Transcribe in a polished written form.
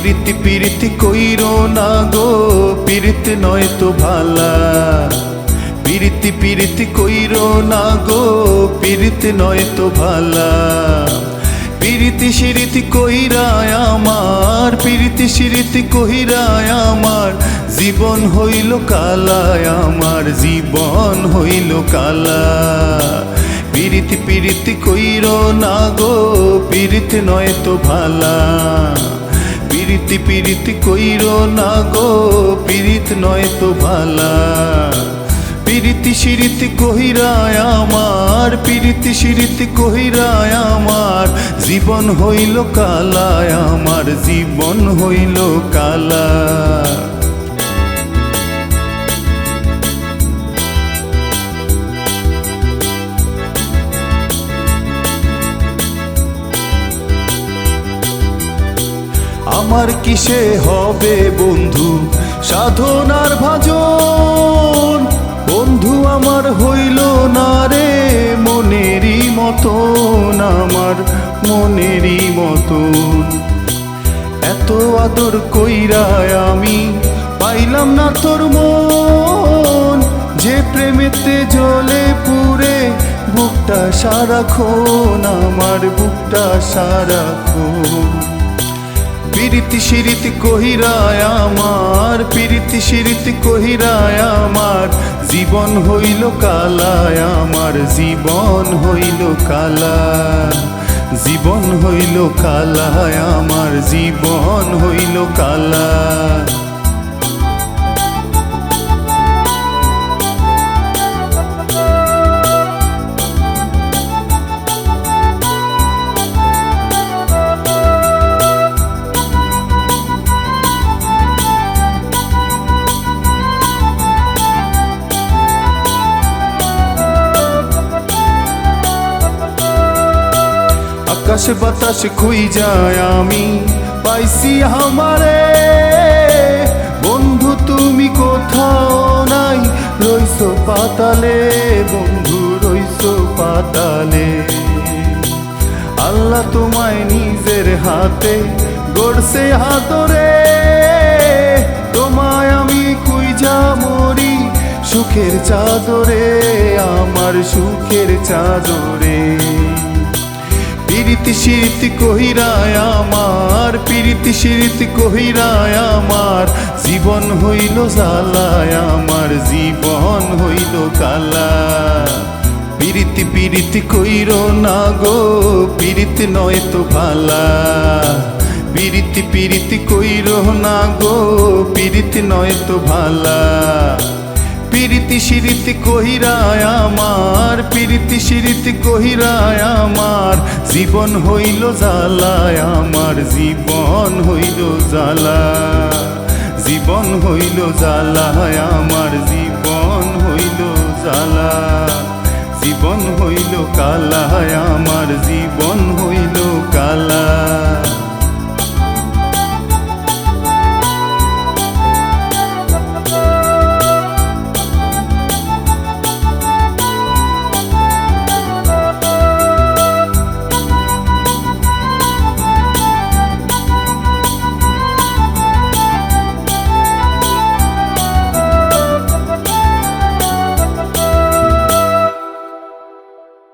পিরিতি পিরিতি কইরো না গো, পিরিতি নয় তো ভালা। পিরিতি পিরিতি কইরো না গো, পিরিতি নয় তো ভালা। পিরিতি সিরিতি কইরায় আমার, পিরিতি সিরিতি কইরায় আমার জীবন হইল কালায়, আমার জীবন হইল কালা। পিরিতি পিরিতি কইরো না গো, পিরিতি নয় তো ভালা। পিরিতি পিরিতি কইরো না গো, পিরিত নয় তো ভালা। পিরিতি সিরিতি কহিরায় আমার, পিরিতি সিরিতি কহিরায় আমার জীবন হইল কালায়, আমার জীবন হইল কালা। আমার কিসে হবে বন্ধু সাধনার ভাজন, বন্ধু আমার হইল না রে মনেরই মতন, আমার মনেরই মতন। এত আদর কইরায় আমি পাইলাম না তোর মন, যে প্রেমেতে জ্বলে পুরে বুকটা সারাক্ষণ, আমার বুকটা সারাক্ষণ। পিরিতি সিরিতি কহিরায় আমার, পিরিতি সিরিতি কহিরায় আমার জীবন হইল কালায়, আমার জীবন হইল কালা। জীবন হইল কালায়, আমার জীবন হইল কালা। আকাশ বাতাস খুই যায় আমি পাইছি আমারে, বন্ধু তুমি কোথাও নাই রইছো পাতালে, বন্ধু রইছো পাতালে। আল্লাহ তোমায় নিজের হাতে গড়ছে হাতরে, তোমায় আমি খুঁজা মরি সুখের চাদরে, আমার সুখের চাদরে। পিরিতি সিরিতি কহিরায় আমার, পিরিতি সিরিতি কহিরায় আমার জীবন হইল জ্বালায়, আমার জীবন হইল কালা। পিরিতি পিরিতি কইরো না গো, পিরিতি নয় তো ভালা। পিরিতি পিরিতি কইরো না গো, পিরিতি নয় তো ভালা। পিরিতি সিরিতি কহিরায় আমার, পিরিতি সিরিতি কহিরায় আমার জীবন হইল জ্বালায়, আমার জীবন হইল জ্বালা। জীবন হইল জ্বালায়, আমার জীবন হইল জ্বালা। জীবন হইল কালায়।